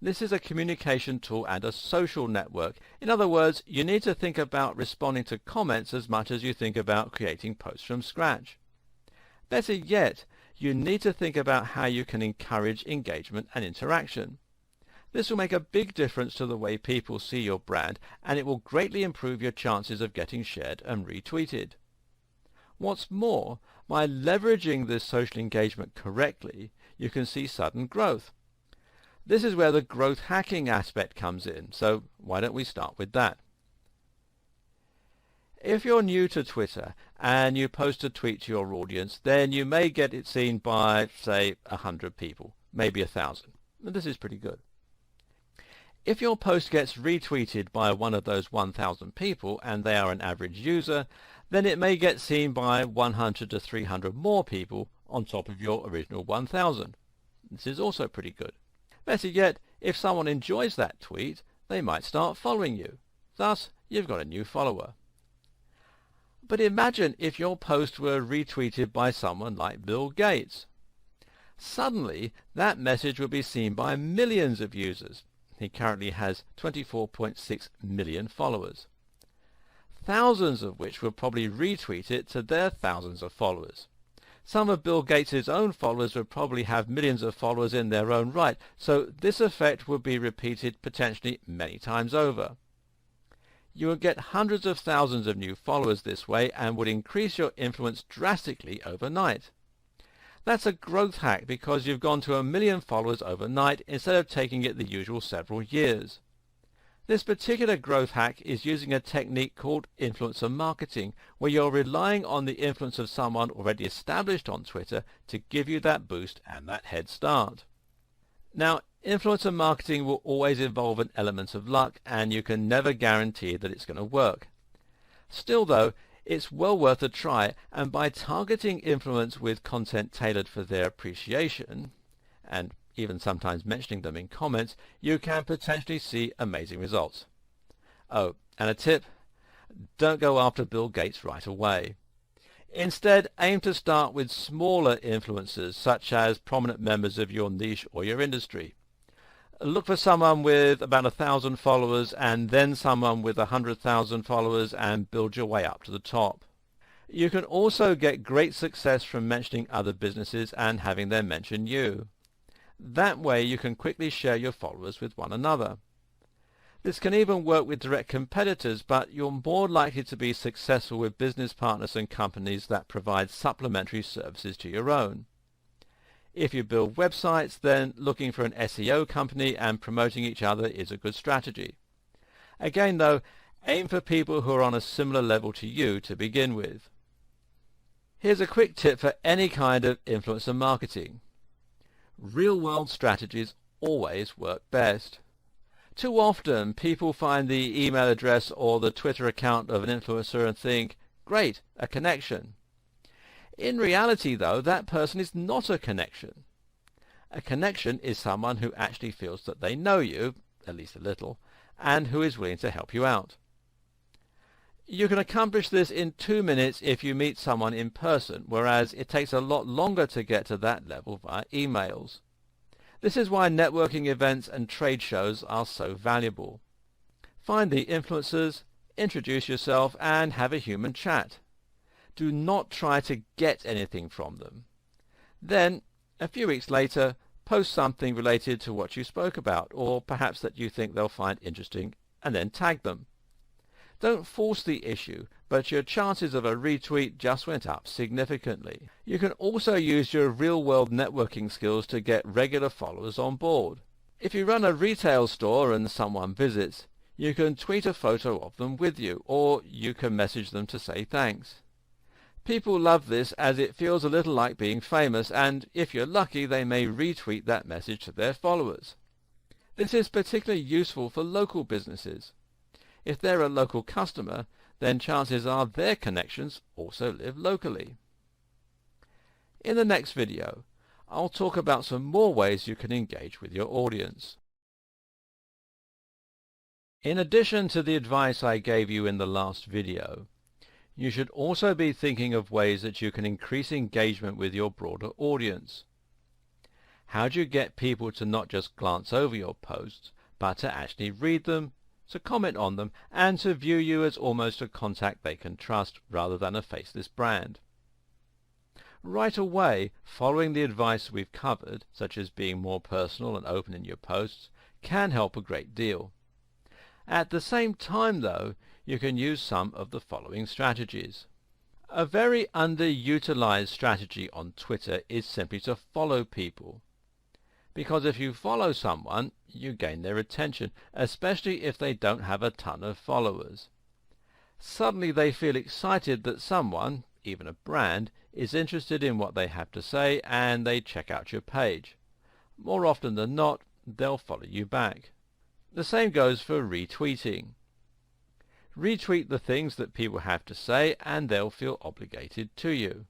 This is a communication tool and a social network. In other words, you need to think about responding to comments as much as you think about creating posts from scratch. Better yet, you need to think about how you can encourage engagement and interaction. This will make a big difference to the way people see your brand, and it will greatly improve your chances of getting shared and retweeted. What's more, by leveraging this social engagement correctly, you can see sudden growth. This is where the growth hacking aspect comes in, so why don't we start with that? If you're new to Twitter and you post a tweet to your audience, then you may get it seen by, say, 100 people, maybe 1,000. This is pretty good. If your post gets retweeted by one of those 1,000 people and they are an average user, then it may get seen by 100 to 300 more people on top of your original 1,000. This is also pretty good. Better yet, if someone enjoys that tweet, they might start following you. Thus, you've got a new follower. But imagine if your post were retweeted by someone like Bill Gates. Suddenly, that message would be seen by millions of users. He currently has 24.6 million followers, thousands of which would probably retweet it to their thousands of followers. Some of Bill Gates' own followers would probably have millions of followers in their own right, so this effect would be repeated potentially many times over. You would get hundreds of thousands of new followers this way and would increase your influence drastically overnight. That's a growth hack because you've gone to 1 million followers overnight instead of taking it the usual several years. This particular growth hack is using a technique called influencer marketing, where you're relying on the influence of someone already established on Twitter to give you that boost and that head start. Now, influencer marketing will always involve an element of luck, and you can never guarantee that it's going to work. Still though, it's well worth a try, and by targeting influence with content tailored for their appreciation, and even sometimes mentioning them in comments, you can potentially see amazing results. Oh, and a tip: don't go after Bill Gates right away. Instead, aim to start with smaller influencers, such as prominent members of your niche or your industry. Look for someone with about 1,000 followers and then someone with 100,000 followers and build your way up to the top. You can also get great success from mentioning other businesses and having them mention you. That way you can quickly share your followers with one another. This can even work with direct competitors, but you're more likely to be successful with business partners and companies that provide supplementary services to your own. If you build websites, then looking for an SEO company and promoting each other is a good strategy. Again though, aim for people who are on a similar level to you to begin with. Here's a quick tip for any kind of influencer marketing. Real-world strategies always work best. Too often people find the email address or the Twitter account of an influencer and think, great, a connection. In reality though, that person is not a connection. A connection is someone who actually feels that they know you, at least a little, and who is willing to help you out. You can accomplish this in 2 minutes if you meet someone in person, whereas it takes a lot longer to get to that level via emails. This is why networking events and trade shows are so valuable. Find the influencers, introduce yourself, and have a human chat. Do not try to get anything from them. Then, a few weeks later, post something related to what you spoke about, or perhaps that you think they'll find interesting, and then tag them. Don't force the issue, but your chances of a retweet just went up significantly. You can also use your real-world networking skills to get regular followers on board. If you run a retail store and someone visits, you can tweet a photo of them with you, or you can message them to say thanks. People love this as it feels a little like being famous, and if you're lucky they may retweet that message to their followers. This is particularly useful for local businesses. If they're a local customer, then chances are their connections also live locally. In the next video, I'll talk about some more ways you can engage with your audience. In addition to the advice I gave you in the last video, you should also be thinking of ways that you can increase engagement with your broader audience. How do you get people to not just glance over your posts, but to actually read them, to comment on them, and to view you as almost a contact they can trust rather than a faceless brand? Right away, following the advice we've covered, such as being more personal and open in your posts, can help a great deal. At the same time, though, you can use some of the following strategies. A very underutilized strategy on Twitter is simply to follow people. Because if you follow someone, you gain their attention, especially if they don't have a ton of followers. Suddenly they feel excited that someone, even a brand, is interested in what they have to say, and they check out your page. More often than not, they'll follow you back. The same goes for retweeting. Retweet the things that people have to say, and they'll feel obligated to you.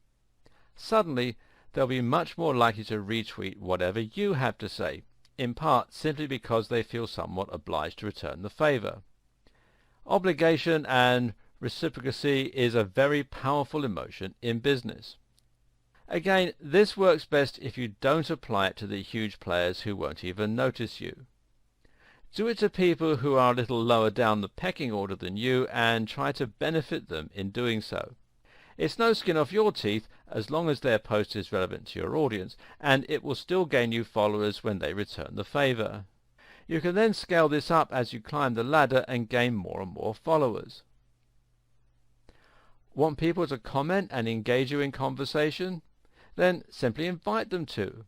Suddenly, they'll be much more likely to retweet whatever you have to say, in part simply because they feel somewhat obliged to return the favor. Obligation and reciprocity is a very powerful emotion in business. Again, this works best if you don't apply it to the huge players who won't even notice you. Do it to people who are a little lower down the pecking order than you, and try to benefit them in doing so. It's no skin off your teeth as long as their post is relevant to your audience, and it will still gain you followers when they return the favor. You can then scale this up as you climb the ladder and gain more and more followers. Want people to comment and engage you in conversation? Then simply invite them to.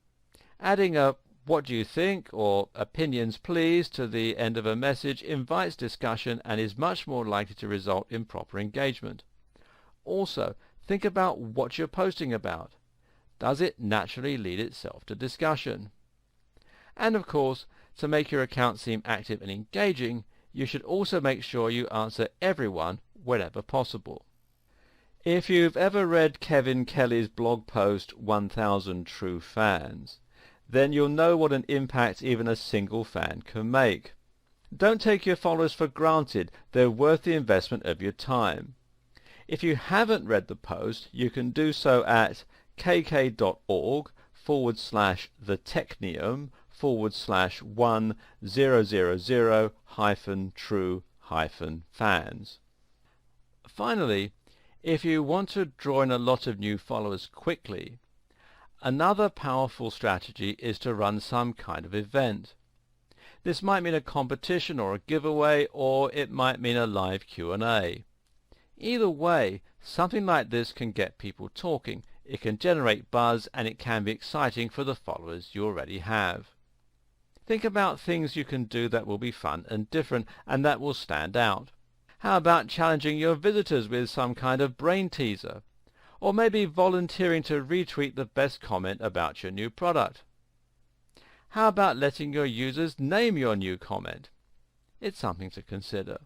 Adding a "what do you think" or "opinions please" to the end of a message invites discussion and is much more likely to result in proper engagement. Also, think about what you're posting about. Does it naturally lead itself to discussion? And of course, to make your account seem active and engaging, you should also make sure you answer everyone whenever possible. If you've ever read Kevin Kelly's blog post 1000 True Fans, then you'll know what an impact even a single fan can make. Don't take your followers for granted. They're worth the investment of your time. If you haven't read the post, you can do so at kk.org/the-technium/1000-true-fans. Finally, if you want to draw in a lot of new followers quickly, another powerful strategy is to run some kind of event. This might mean a competition or a giveaway, or it might mean a live Q&A. Either way, something like this can get people talking, it can generate buzz, and it can be exciting for the followers you already have. Think about things you can do that will be fun and different, and that will stand out. How about challenging your visitors with some kind of brain teaser? Or maybe volunteering to retweet the best comment about your new product? How about letting your users name your new comment? It's something to consider.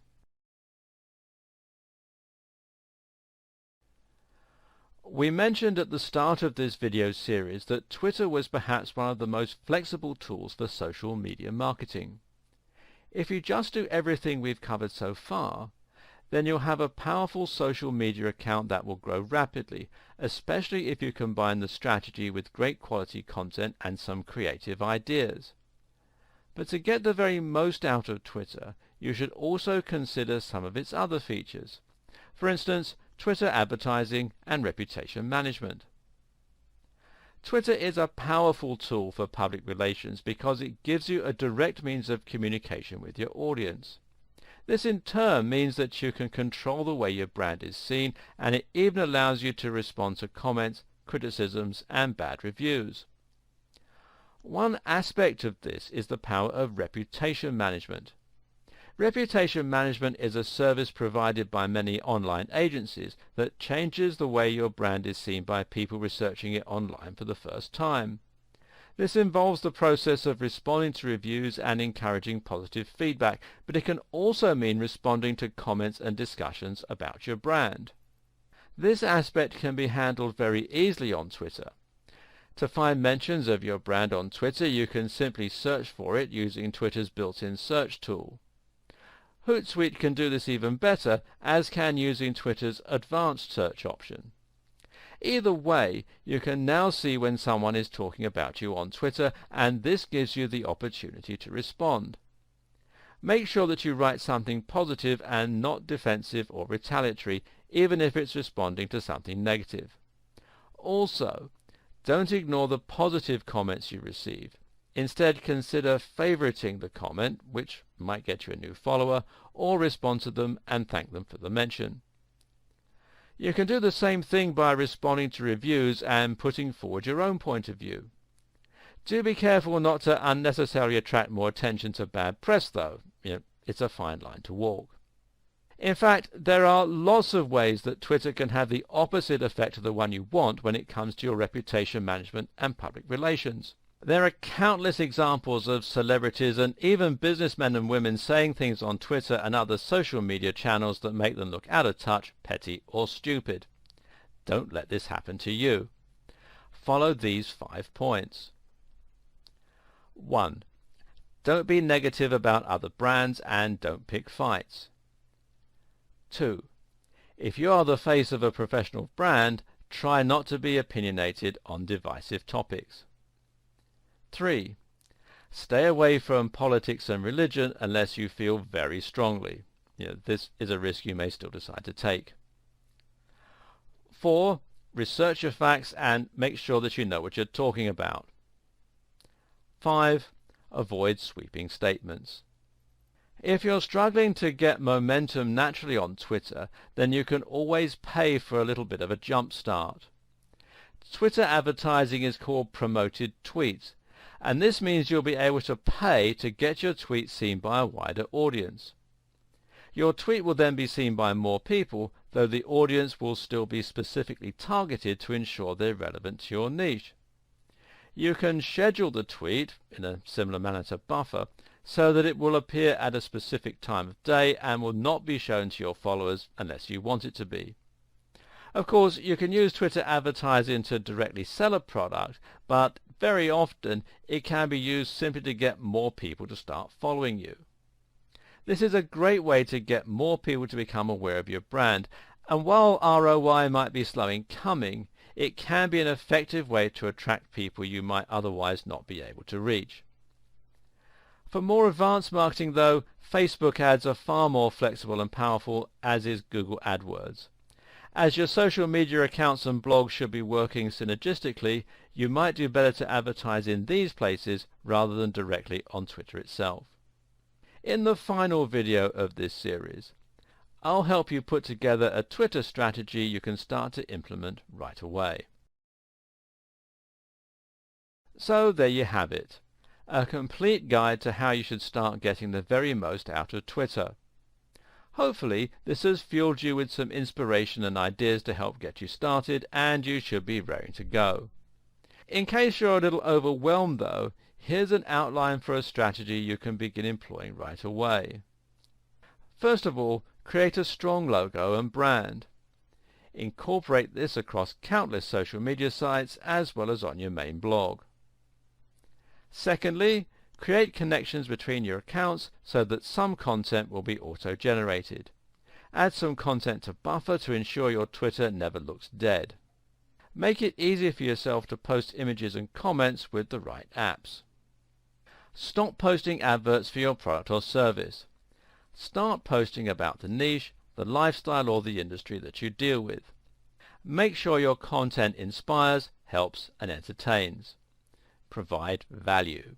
We mentioned at the start of this video series that Twitter was perhaps one of the most flexible tools for social media marketing. If you just do everything we've covered so far, then you'll have a powerful social media account that will grow rapidly, especially if you combine the strategy with great quality content and some creative ideas. But to get the very most out of Twitter, you should also consider some of its other features. For instance, Twitter advertising and reputation management. Twitter is a powerful tool for public relations because it gives you a direct means of communication with your audience. This in turn means that you can control the way your brand is seen, and it even allows you to respond to comments, criticisms, and bad reviews. One aspect of this is the power of reputation management. Reputation management is a service provided by many online agencies that changes the way your brand is seen by people researching it online for the first time. This involves the process of responding to reviews and encouraging positive feedback, but it can also mean responding to comments and discussions about your brand. This aspect can be handled very easily on Twitter. To find mentions of your brand on Twitter, you can simply search for it using Twitter's built-in search tool. Hootsuite can do this even better, as can using Twitter's advanced search option. Either way, you can now see when someone is talking about you on Twitter, and this gives you the opportunity to respond. Make sure that you write something positive and not defensive or retaliatory, even if it's responding to something negative. Also, don't ignore the positive comments you receive. Instead, consider favoriting the comment, which might get you a new follower, or respond to them and thank them for the mention. You can do the same thing by responding to reviews and putting forward your own point of view. Do be careful not to unnecessarily attract more attention to bad press, though. It's a fine line to walk. In fact, there are lots of ways that Twitter can have the opposite effect of the one you want when it comes to your reputation management and public relations. There are countless examples of celebrities and even businessmen and women saying things on Twitter and other social media channels that make them look out of touch, petty, or stupid. Don't let this happen to you. Follow these 5 points. 1. Don't be negative about other brands and don't pick fights. 2. If you are the face of a professional brand, try not to be opinionated on divisive topics. 3. Stay away from politics and religion unless you feel very strongly. This is a risk you may still decide to take. 4. Research your facts and make sure that you know what you're talking about. 5. Avoid sweeping statements. If you're struggling to get momentum naturally on Twitter, then you can always pay for a little bit of a jump start. Twitter advertising is called promoted tweets, and this means you'll be able to pay to get your tweet seen by a wider audience. Your tweet will then be seen by more people, though the audience will still be specifically targeted to ensure they're relevant to your niche. You can schedule the tweet, in a similar manner to Buffer, so that it will appear at a specific time of day and will not be shown to your followers unless you want it to be. Of course, you can use Twitter advertising to directly sell a product, but very often it can be used simply to get more people to start following you. This is a great way to get more people to become aware of your brand, and while ROI might be slow in coming, it can be an effective way to attract people you might otherwise not be able to reach. For more advanced marketing, though, Facebook ads are far more flexible and powerful, as is Google AdWords. As your social media accounts and blogs should be working synergistically, you might do better to advertise in these places rather than directly on Twitter itself. In the final video of this series, I'll help you put together a Twitter strategy you can start to implement right away. So there you have it. A complete guide to how you should start getting the very most out of Twitter. Hopefully this has fueled you with some inspiration and ideas to help get you started, and you should be raring to go. In case you're a little overwhelmed though, here's an outline for a strategy you can begin employing right away. First of all, create a strong logo and brand. Incorporate this across countless social media sites as well as on your main blog. Secondly, create connections between your accounts so that some content will be auto-generated. Add some content to Buffer to ensure your Twitter never looks dead. Make it easy for yourself to post images and comments with the right apps. Stop posting adverts for your product or service. Start posting about the niche, the lifestyle or the industry that you deal with. Make sure your content inspires, helps and entertains. Provide value.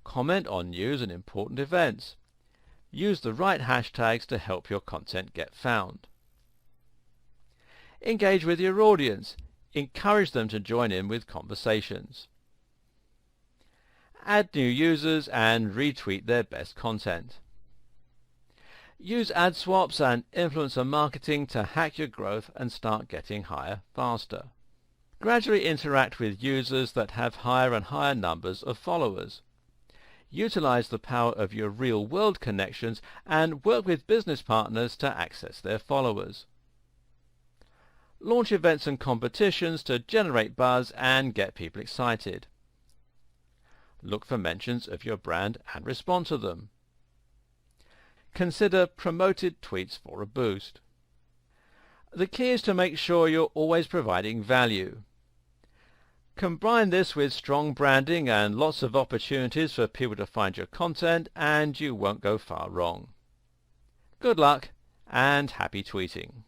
Comment on news and important events. Use the right hashtags to help your content get found. Engage with your audience. Encourage them to join in with conversations. Add new users and retweet their best content. Use ad swaps and influencer marketing to hack your growth and start getting higher faster. Gradually interact with users that have higher and higher numbers of followers. Utilize the power of your real-world connections and work with business partners to access their followers. Launch events and competitions to generate buzz and get people excited. Look for mentions of your brand and respond to them. Consider promoted tweets for a boost. The key is to make sure you're always providing value. Combine this with strong branding and lots of opportunities for people to find your content, and you won't go far wrong. Good luck and happy tweeting!